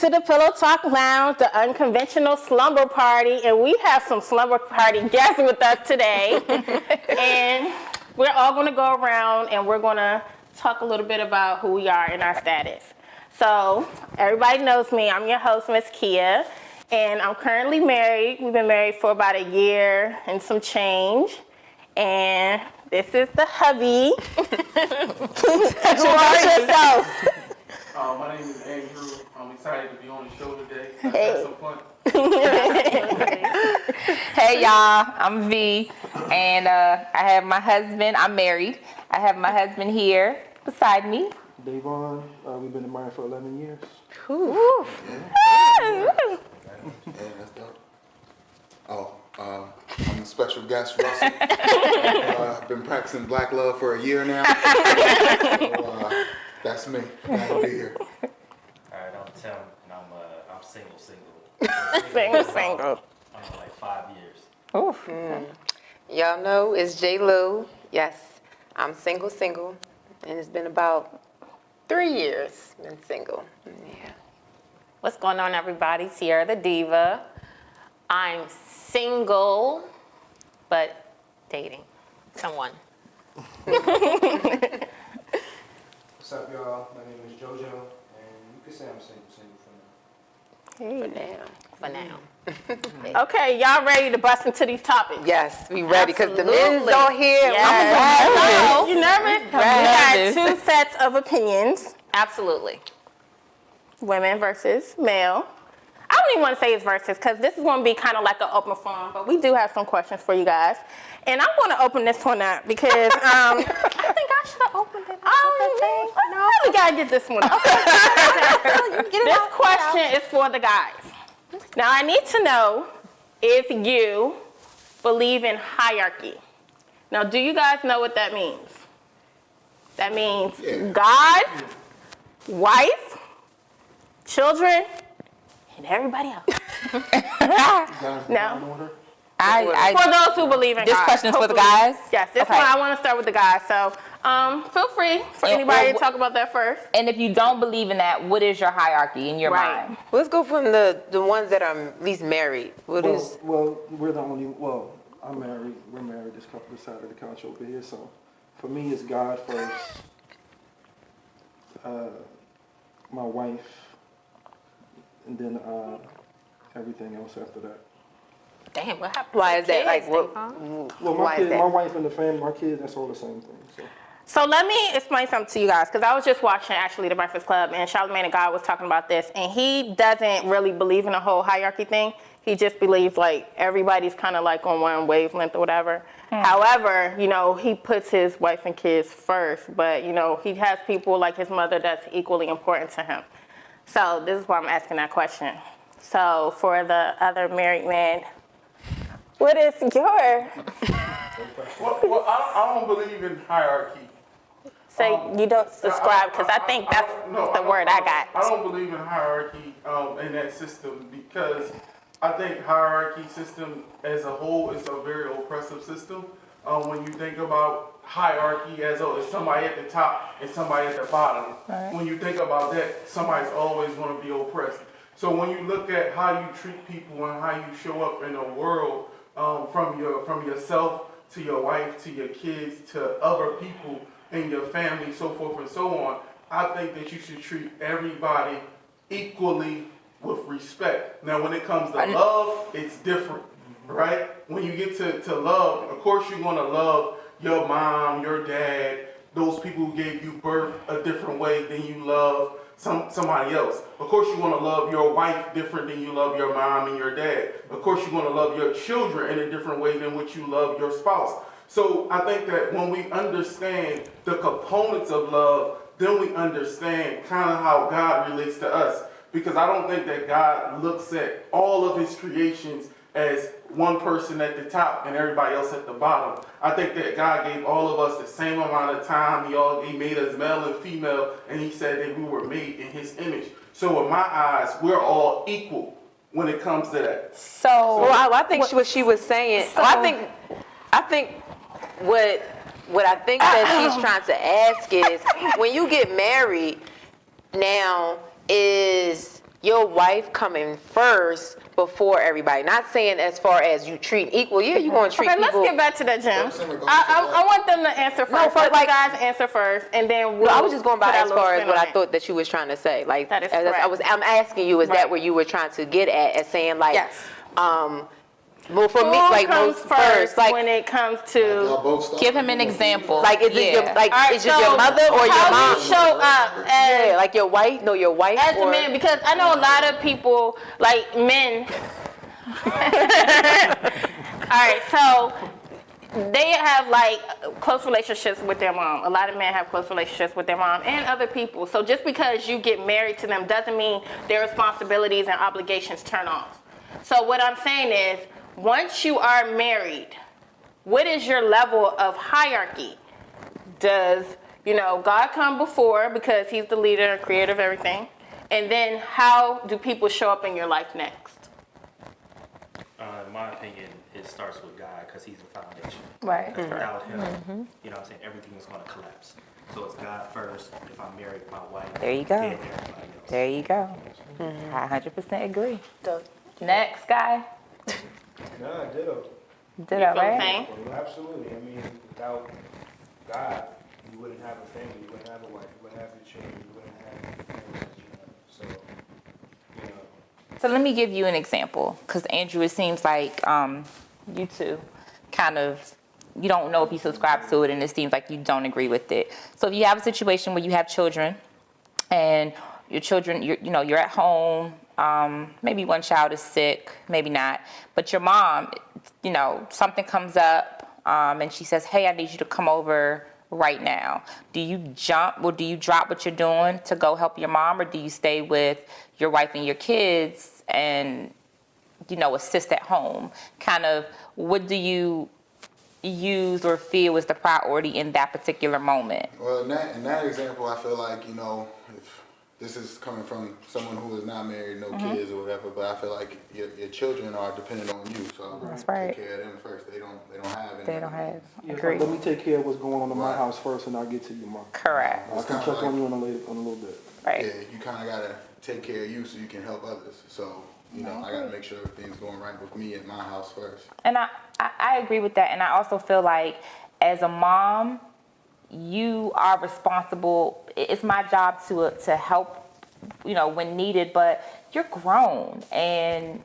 to the Pillow Talk Lounge, the unconventional slumber party, and we have some slumber party guests with us today. And we're all going to go around and we're going to talk a little bit about who we are and our status. So everybody knows me. I'm your host, Miss Kia, and I'm currently married. We've been married for about a year and some change. And this is the hubby. Introduce yourself. My name is Andrew. I'm excited to be on the show today. Let's have some fun. Hey y'all, I'm V, and I have my husband. I'm married. I have my husband here beside me. Davon, we've been married for 11 years. Ooh. I'm a special guest, Russell. I've been practicing black love for a year now. So, that's me. Glad to be here. All right, I'm Tim, and I'm single. Single. Like 5 years. Ooh. Y'all know it's J. Lou. Yes, I'm single, and it's been about 3 years been single. Yeah. What's going on, everybody? Sierra the Diva. I'm single, but dating someone. What's up, y'all? My name is JoJo, and you can say I'm single for now. For now. Okay, y'all ready to bust into these topics? Yes, we ready because the Absolutely. men's on here. Yes. You nervous? Nervous. We got 2 sets of opinions. Absolutely. Women versus male. I don't even want to say it's versus because this is going to be kind of like an open forum, but we do have some questions for you guys. And I'm going to open this one up because I think I should have opened it. No, we got to get this one up. This question is for the guys. Now, I need to know if you believe in hierarchy. Now, do you guys know what that means? That means God, wife, children, and everybody else. No. For those who believe in This God. question is for the Hopefully. guys? Yes, this Okay. one I want to start with the guys. So feel free for anybody to talk about that first. And if you don't believe in that, what is your hierarchy in your mind? Let's go from the ones that are at least married. Well, we're the only, I'm married. We're married. This couple decided to couch over here. So for me, it's God first, my wife, and then everything else after that. Damn, what happened? Why to is that? Like, kids, what? Davon? Well, Why is that? my wife and the family, my kids, that's all the same thing. So let me explain something to you guys, because I was just watching actually The Breakfast Club, and Charlamagne the God was talking about this, and he doesn't really believe in the whole hierarchy thing. He just believes like everybody's kind of like on one wavelength or whatever. However, he puts his wife and kids first, but he has people like his mother that's equally important to him. So this is why I'm asking that question. So for the other married man, what is your? Well, I don't believe in hierarchy. Say you don't subscribe, because I think that's the word I got. I don't believe in hierarchy in that system because I think hierarchy system as a whole is a very oppressive system. When you think about hierarchy as somebody at the top and somebody at the bottom, when you think about that, somebody's always going to be oppressed. So when you look at how you treat people and how you show up in the world, from yourself to your wife to your kids to other people in your family, so forth and so on, I think that you should treat everybody equally with respect. Now, when it comes to love, it's different, right? When you get to love, of course you're going to love your mom, your dad, those people who gave you birth a different way than you love somebody else. Of course you're going to love your wife different than you love your mom and your dad. Of course you're going to love your children in a different way than what you love your spouse. So I think that when we understand the components of love, then we understand kind of how God relates to us. Because I don't think that God looks at all of his creations as one person at the top and everybody else at the bottom. I think that God gave all of us the same amount of time. He made us male and female, and he said that we were made in his image. So in my eyes, we're all equal when it comes to that. I think what she was saying, I think what I think that she's trying to ask is, when you get married now, is your wife coming first before everybody. Not saying as far as you treat equal. Yeah, you going to treat Okay, let's people. get back to that, Jim. First in regards to I what? want them to answer first. No, for Let like- the guys answer first, and then No, I was just going by put our as little far as spin what on I it. thought that you was trying to say. Like, That is as correct. I'm asking you, is Right. that what you were trying to get at? As saying like, Yes. well, for me, Who like comes most first like, when it comes Y'all to? both start. Give him an example. like, is it your, Yeah. like, All right, is it your mother or your how mom? you show up as Yeah, like your wife? No, your wife as a or man, because I know a lot of people, like men. All right, so they have like close relationships with their mom. A lot of men have close relationships with their mom and other people. So just because you get married to them doesn't mean their responsibilities and obligations turn off. So what I'm saying is, once you are married, what is your level of hierarchy? Does, God come before because he's the leader and creator of everything? And then how do people show up in your life next? In my opinion, it starts with God because he's the foundation. Right. Because without him, you know what I'm saying, everything is going to collapse. So it's God first. If I'm married, my wife. There you go. Then everybody else. There you go. I 100% agree. Next guy. Nah, ditto. Ditto, You feel the right? same? Absolutely. I mean, without God, you wouldn't have a family, you wouldn't have a wife, you wouldn't have your children, you wouldn't have the family that you have. So, you know. So let me give you an example, because Andrew, it seems like you two kind of, you don't know if you subscribe to it, and it seems like you don't agree with it. So if you have a situation where you have children, and your children, you're at home, maybe one child is sick, maybe not, but your mom, something comes up, and she says, hey, I need you to come over right now. Do you jump or do you drop what you're doing to go help your mom, or do you stay with your wife and your kids and, assist at home? Kind of, what do you use or feel is the priority in that particular moment? Well, in that example, I feel like, if this is coming from someone who is not married, no kids or whatever, but I feel like your children are dependent on you, so That's right. take care of them first. They don't have any. They don't have. Yeah, Agree. let me take care of what's going on in my Right. house first, and I'll get to you, Mom. Correct. I It's can kinda check like- on you in a little bit. Right. Yeah, you kind of gotta take care of you so you can help others. So, I gotta make sure everything's going right with me at my house first. And I agree with that. And I also feel like as a mom, you are responsible. It's my job to help, when needed, but you're grown and,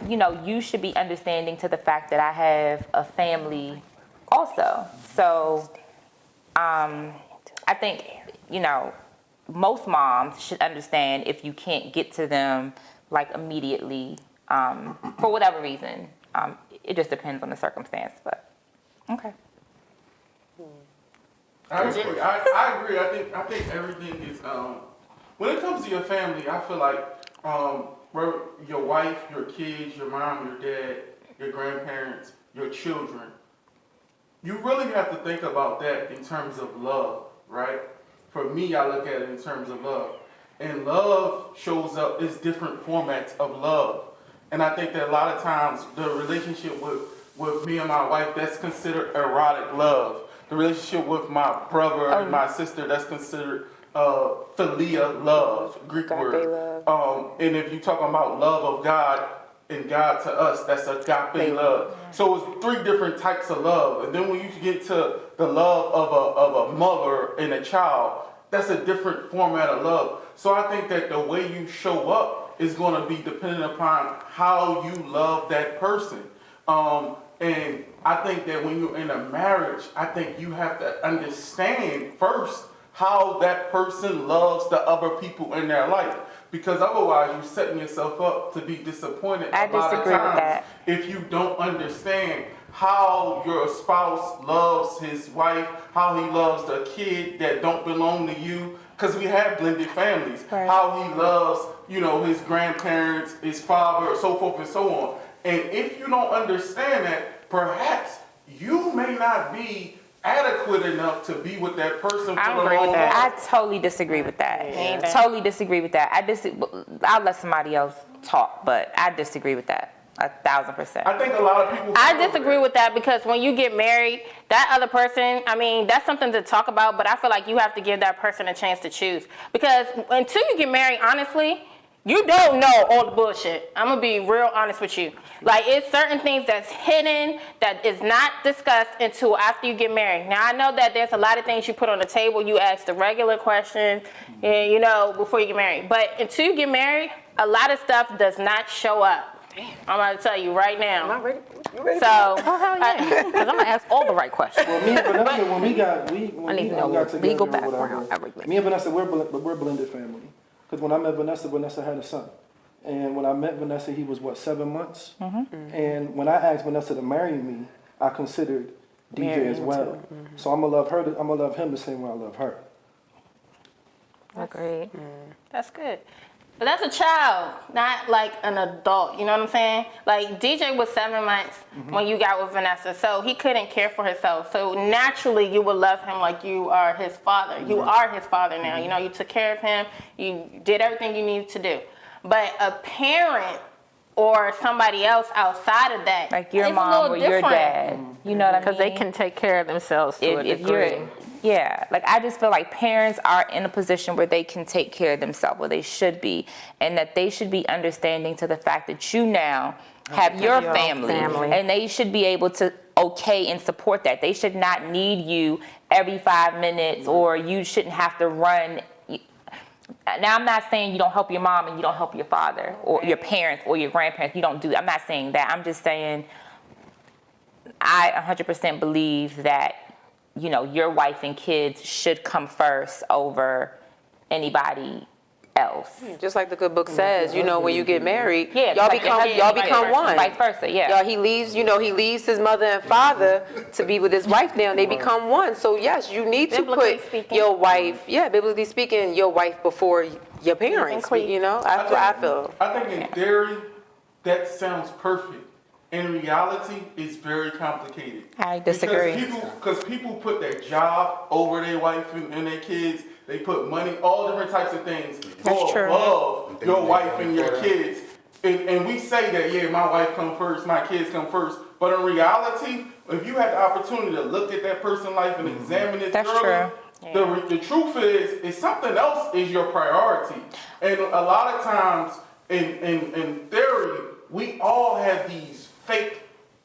you should be understanding to the fact that I have a family also. So I think, most moms should understand if you can't get to them like immediately for whatever reason. It just depends on the circumstance, but okay. I agree. I agree. I think everything is when it comes to your family, I feel like your wife, your kids, your mom, your dad, your grandparents, your children. You really have to think about that in terms of love, right? For me, I look at it in terms of love. And love shows up as different formats of love. And I think that a lot of times the relationship with me and my wife, that's considered erotic love. The relationship with my brother and my sister, that's considered philia love, Greek Agape word. And if you're talking about love of God and God to us, that's agape love. So it's three different types of love. And then when you get to the love of a mother and a child, that's a different format of love. So I think that the way you show up is going to be dependent upon how you love that person. And I think that when you're in a marriage, I think you have to understand first how that person loves the other people in their life. Because otherwise you're setting yourself up to be disappointed I a lot of disagree with times that. if you don't understand how your spouse loves his wife, how he loves the kid that don't belong to you. Because we have blended families. Right. How he loves, his grandparents, his father, so forth and so on. And if you don't understand that, perhaps you may not be adequate enough to be with that person I for the agree with long that. haul. I totally disagree with that. either. Totally disagree with that. I'll let somebody else talk, but I disagree with that 1,000%. I think a lot of people. I disagree with that because when you get married, that other person, that's something to talk about, but I feel like you have to give that person a chance to choose. Because until you get married, honestly, You don't know all the bullshit. I'm gonna be real honest with you. Like, it's certain things that's hidden that is not discussed until after you get married. Now, I know that there's a lot of things you put on the table. You ask the regular questions, and, you know, before you get married. But until you get married, a lot of stuff does not show up. I'm gonna tell you right now. Am I ready? You ready? So, Oh, hell yeah. Because I'm going to ask all the right questions. Well, me and Vanessa, when we got I need we to know got together legal or whatever, background, everything. me and Vanessa, we're a blended family. Because when I met Vanessa, Vanessa had a son. And when I met Vanessa, he was, 7 months? And when I asked Vanessa to marry me, I considered DJ as well. So I'm going to love him the same way I love her. Agreed. that's good. But that's a child, not like an adult. You know what I'm saying? Like, DJ was 7 months when you got with Vanessa, so he couldn't care for himself. So naturally, you would love him like you are his father. You are his father now. You know, you took care of him. You did everything you needed to do. But a parent or somebody else outside of that, Like your it's a mom little or your different. dad. You know what I mean? Because they can take care of themselves to a if degree. you're, yeah, like I just feel like parents are in a position where they can take care of themselves, where they should be, and that they should be understanding to the fact that you now have your your own family, family. and they should be able to okay and support that. They should not need you every 5 minutes, or you shouldn't have to run. Now, I'm not saying you don't help your mom and you don't help your father or your parents or your grandparents. You don't do that. I'm not saying that. I'm just saying I 100% believe that, you know, your wife and kids should come first over anybody else. Just like the good book says, you know, when you get married, Yeah, y'all like become vice one. Vice versa, yeah. Y'all, he leaves his mother and father to be with his wife now, and they become one. So yes, you need to Biblically put speaking. your wife, biblically speaking, your wife before your parents. Include. You know, that's what I feel. I think in theory, that sounds perfect. In reality, it's very complicated. I disagree. Because people put their job over their wife and their kids. They put money, all different types of things. That's true. Above your wife and your kids. And we say that, yeah, my wife come first, my kids come first. But in reality, if you had the opportunity to look at that person's life and examine it That's thoroughly, true. the truth is something else is your priority. And a lot of times, in theory, we all have these fake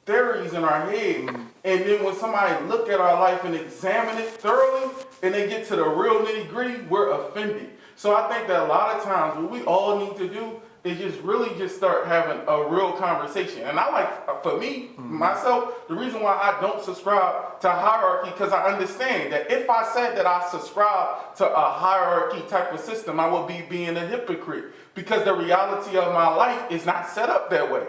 theories in our head. And then when somebody look at our life and examine it thoroughly, and they get to the real nitty gritty, we're offended. So I think that a lot of times what we all need to do is just really just start having a real conversation. And I like, for me, myself, the reason why I don't subscribe to hierarchy, because I understand that if I said that I subscribe to a hierarchy type of system, I would be being a hypocrite, because the reality of my life is not set up that way.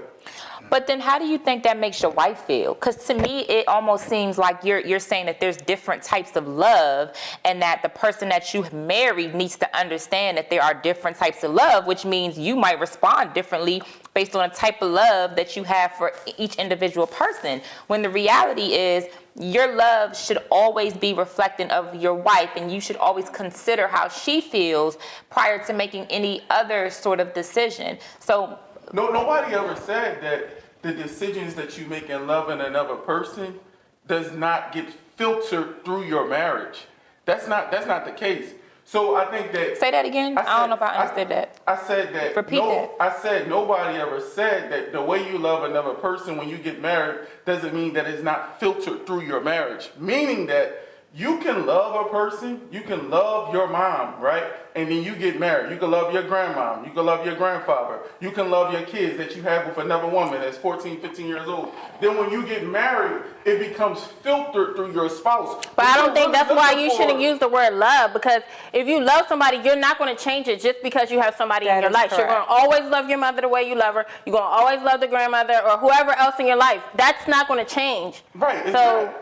But then how do you think that makes your wife feel? Because to me, it almost seems like you're saying that there's different types of love, and that the person that you married needs to understand that there are different types of love, which means you might respond differently based on the type of love that you have for each individual person. When the reality is your love should always be reflecting of your wife, and you should always consider how she feels prior to making any other sort of decision. So Nobody ever said that the decisions that you make in loving another person does not get filtered through your marriage. That's not the case. So I think that. Say that again. I don't know if I understood that. I said that. Repeat that. I said nobody ever said that the way you love another person when you get married doesn't mean that it's not filtered through your marriage. Meaning that you can love a person, you can love your mom, right? And then you get married. You can love your grandmom, you can love your grandfather, you can love your kids that you have with another woman that's 14, 15 years old. Then when you get married, it becomes filtered through your spouse. But I don't think that's why you shouldn't use the word love, because if you love somebody, you're not going to change it just because you have somebody in your life. You're going to always love your mother the way you love her. You're going to always love the grandmother or whoever else in your life. That's not going to change. Right. So,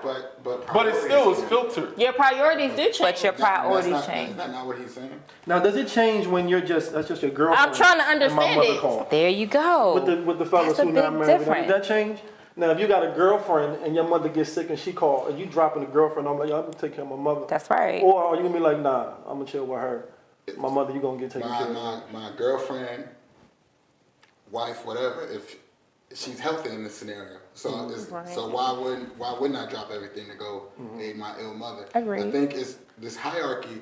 but it still is filtered. your priorities do change. But your priorities change. Is that not what he's saying? Now, does it change when that's just your girlfriend? I'm trying to and my understand mother it. call? There you go. With the fellas That's a who not big married. Now, difference. does that change? Now, if you got a girlfriend and your mother gets sick and she called, and you dropping the girlfriend, I'm like, yo, I'm gonna take care of my mother. That's right. Or are you gonna be like, nah, I'm gonna chill with her. My mother, you gonna get taken care of. My girlfriend, wife, whatever, if she's healthy in this scenario, so so why wouldn't I drop everything to go aid my ill mother? Agreed. I think it's this hierarchy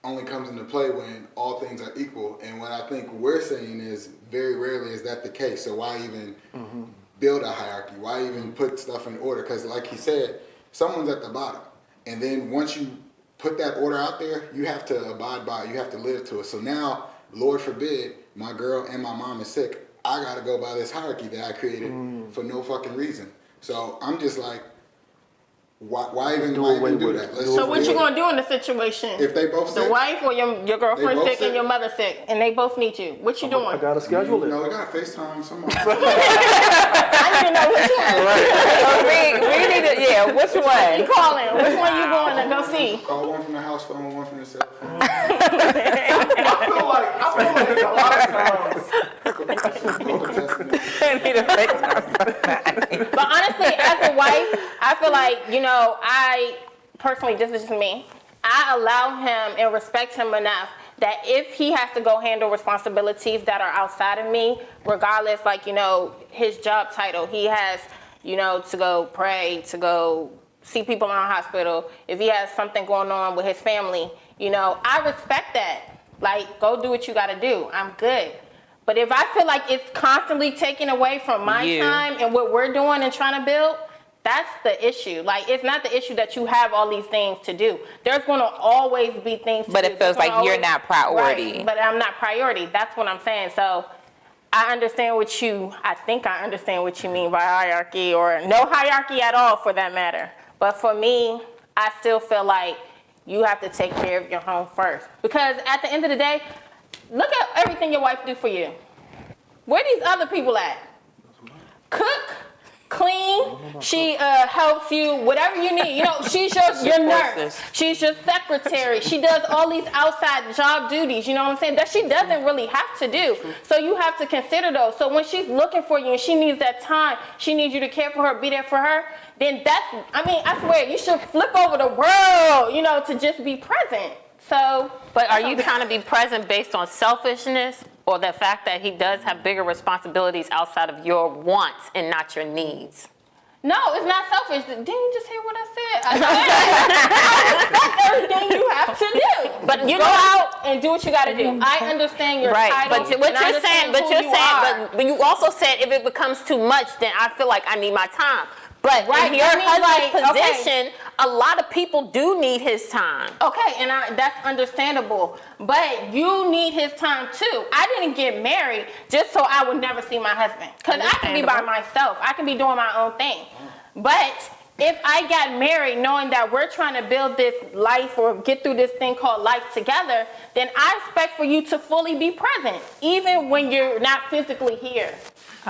only comes into play when all things are equal. And what I think we're saying is very rarely is that the case. So why even build a hierarchy? Why even put stuff in order? Because like he said, someone's at the bottom. And then once you put that order out there, you have to abide by it. You have to live to it. So now, Lord forbid, my girl and my mom is sick. I got to go by this hierarchy that I created for no fucking reason. So I'm just like, why even do that? So what you gonna do in the situation? If they both sick? The wife or your girlfriend both sick and sick? your mother sick, and they both need you. What you doing? I gotta schedule it. No, I got to FaceTime someone. I need to know which one. We need to, which You one? calling? Which one you going to go see? Call one from the house phone, one from the cell phone. I feel like a lot of times. But honestly, as a wife, I feel like, I personally, this is just me, I allow him and respect him enough that if he has to go handle responsibilities that are outside of me, regardless, his job title, he has, to go pray, to go see people in the hospital, if he has something going on with his family, I respect that. Like, go do what you gotta do. I'm good. But if I feel like it's constantly taking away from my time and what we're doing and trying to build, that's the issue. Like, it's not the issue that you have all these things to do. There's going to always be things to do. But it feels like you're not priority. Right, but I'm not priority. That's what I'm saying. So I understand I think I understand what you mean by hierarchy, or no hierarchy at all for that matter. But for me, I still feel like you have to take care of your home first. Because at the end of the day, look at everything your wife do for you. Where these other people at? Cook, clean, she helps you, whatever you need. She's your nurse. She's your secretary. She does all these outside job duties, you know what I'm saying, that she doesn't really have to do. So you have to consider those. So when she's looking for you and she needs that time, she needs you to care for her, be there for her, then I swear, you should flip over the world, to just be present. So, But are you trying to be present based on selfishness, or the fact that he does have bigger responsibilities outside of your wants and not your needs? no, it's not selfish. Didn't you just hear what I said? I respect everything you have to do. But you go out and do what you got to do. I understand your title. But what you're saying, but you also said if it becomes too much, then I feel like I need my time. But in your husband's position, a lot of people do need his time. Okay, and that's understandable. But you need his time too. I didn't get married just so I would never see my husband. Because I can be by myself. I can be doing my own thing. But if I got married knowing that we're trying to build this life or get through this thing called life together, then I expect for you to fully be present, even when you're not physically here.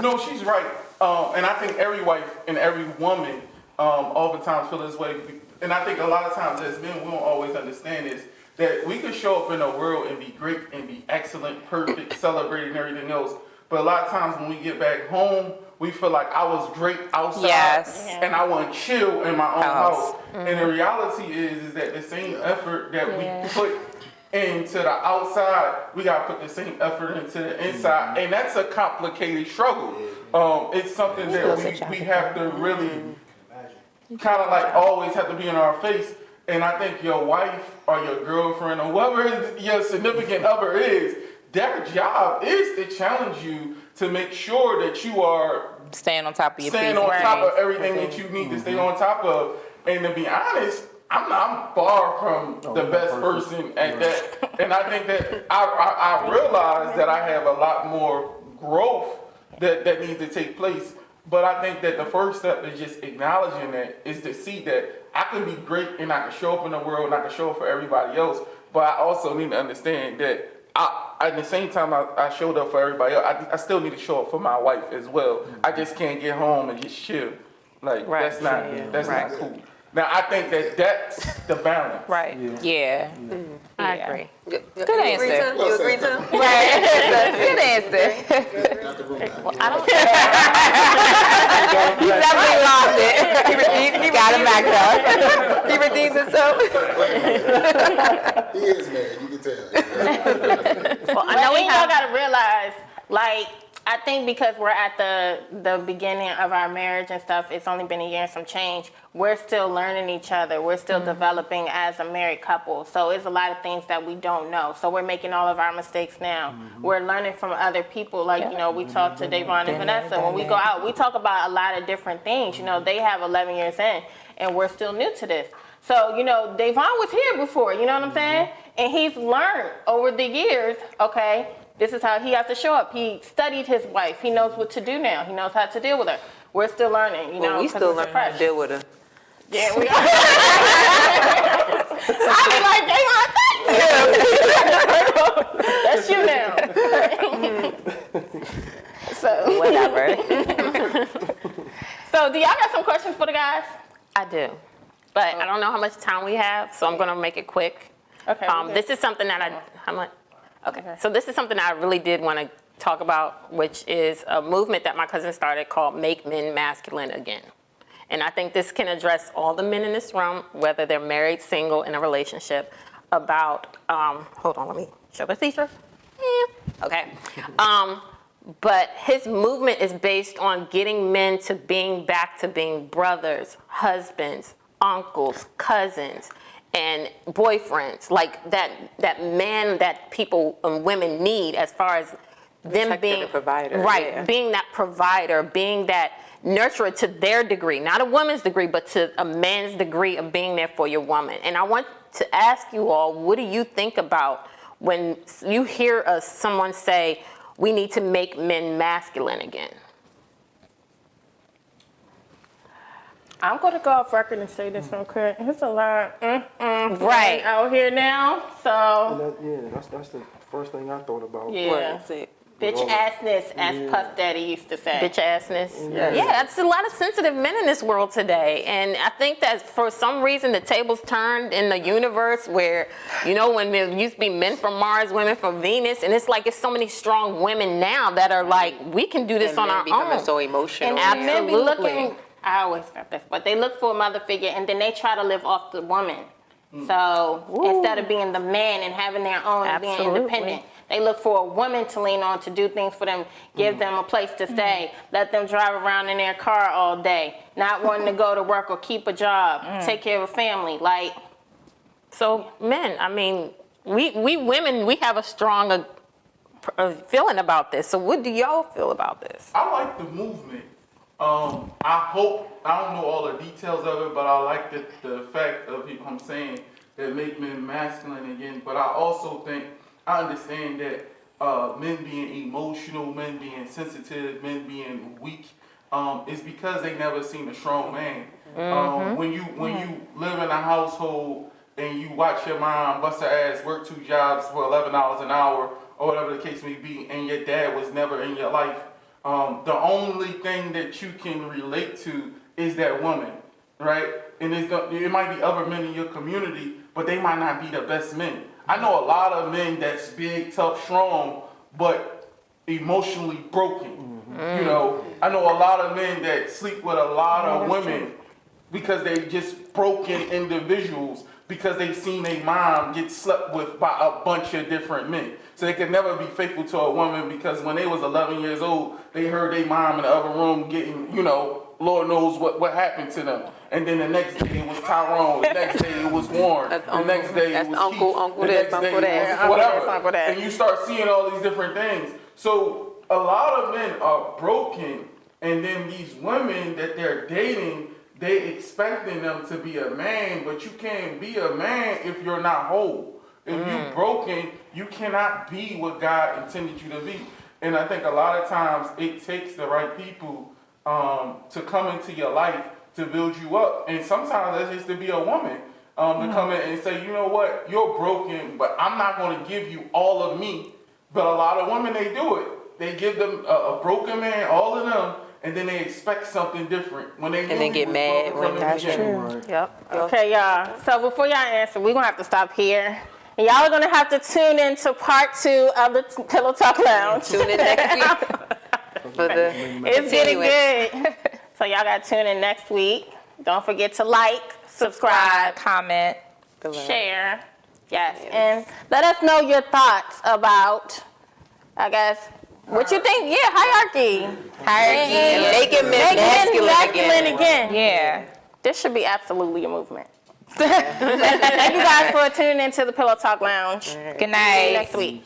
No, she's right. And I think every wife and every woman oftentimes feel this way. And I think a lot of times as men, we don't always understand this, that we can show up in the world and be great and be excellent, perfect, celebrating everything else. But a lot of times when we get back home, we feel like I was great outside and I want to chill in my own house. Mm-hmm. And the reality is that the same effort that we put into the outside, we got to put the same effort into the inside. And that's a complicated struggle. It's something that we have to really kind of like always have to be in our face. And I think your wife or your girlfriend or whoever your significant other is, their job is to challenge you to make sure that you are staying on top of your staying on top of everything that you need to stay on top of. And to be honest, I'm far from the best person at that. And I think that I realize that I have a lot more growth that needs to take place. But I think that the first step is just acknowledging that is to see that I can be great and I can show up in the world and I can show up for everybody else. But I also need to understand that at the same time I showed up for everybody else, I still need to show up for my wife as well. I just can't get home and just chill. Like, that's not cool. Now, I think that's the balance. Right. Yeah. I agree. Good answer. You agree to? Right. Good answer. I don't He definitely lost it. He got him back up. He redeemed himself. He is married, you can tell. Well, I know y'all gotta realize, like, I think because we're at the beginning of our marriage and stuff, it's only been a year and some change. We're still learning each other. We're still developing as a married couple. So it's a lot of things that we don't know. So we're making all of our mistakes now. We're learning from other people. Like, you know, we talk to Davon and Vanessa. When we go out, we talk about a lot of different things. You know, they have 11 years in, and we're still new to this. So, you know, Davon was here before, you know what I'm saying? And he's learned over the years, okay, this is how he has to show up. He studied his wife. He knows what to do now. He knows how to deal with her. We're still learning, you know. We still learning how to deal with her. Yeah, we are. I be like, that's you now. So Whatever. So do y'all got some questions for the guys? I do, but I don't know how much time we have, so I'm gonna make it quick. Okay. This is something that how much? Okay. So this is something I really did want to talk about, which is a movement that my cousin started called Make Men Masculine Again. And I think this can address all the men in this room, whether they're married, single, in a relationship, about, hold on, let me show the t-shirt. Yeah. Okay. But his movement is based on getting men to being back to being brothers, husbands, uncles, cousins, and boyfriends, like that man that people and women need, as far as them Protector being and provider, right, yeah. being that provider, being that nurturer to their degree, not a woman's degree, but to a man's degree of being there for your woman. And I want to ask you all, what do you think about when you hear someone say, we need to make men masculine again? I'm going to go off record and say this real quick. There's a lot Right. out here now, so That's the first thing I thought about. yeah. Bitch assness, as Puff Daddy used to say. Bitch assness. Yeah, that's a lot of sensitive men in this world today. And I think that for some reason the tables turned in the universe where, you know, when there used to be men from Mars, women from Venus, and it's like it's so many strong women now that are like, we can do this And on men our becoming own. so emotional. And men be Absolutely. looking, I always got this, but they look for a mother figure and then they try to live off the woman. So instead of being the man and having their own and being Absolutely. independent, they look for a woman to lean on to do things for them, give them a place to stay, let them drive around in their car all day, not wanting to go to work or keep a job, take care of a family. Like, So men, I mean, we women, we have a strong feeling about this. So what do y'all feel about this? I like the movement. I hope, I don't know all the details of it, but I like the fact of him saying that make men masculine again. But I also think, I understand that men being emotional, men being sensitive, men being weak, is because they never seen a strong man. When you live in a household and you watch your mom bust her ass, work 2 jobs for $11 an hour, or whatever the case may be, and your dad was never in your life, the only thing that you can relate to is that woman, right? And it might be other men in your community, but they might not be the best men. I know a lot of men that's big, tough, strong, but emotionally broken. You know, I know a lot of men that sleep with a lot of women because they just broken individuals because they've seen their mom get slept with by a bunch of different men. So they could never be faithful to a woman because when they was 11 years old, they heard their mom in the other room getting, you know, Lord knows what happened to them. And then the next day it was Tyrone. The next day it was Warren. The next day it was Keith. Uncle the this, next day Uncle that. it was whatever. And you start seeing all these different things. So a lot of men are broken, and then these women that they're dating, they expecting them to be a man, but you can't be a man if you're not whole. If you're broken, you cannot be what God intended you to be. And I think a lot of times it takes the right people to come into your life to build you up. And sometimes that's just to be a woman to come in and say, you know what, you're broken, but I'm not going to give you all of me. But a lot of women, they do it. They give them a broken man, all of them, and then they expect something different. When they And then get mad when that's true. Yep. okay, y'all. So before y'all answer, we're going to have to stop here. And y'all are going to have to tune in to part 2 of the Pillow Talk Lounge. Tune in next week for the It's getting continuance. good. So y'all got to tune in next week. Don't forget to like, subscribe, Comment. share. Yes. And let us know your thoughts about, I guess, What you think? Yeah, hierarchy. Hierarchy. Making men Masculine again. Yeah. This should be absolutely a movement. Thank you guys for tuning into the Pillow Talk Lounge. Good night. See you next week.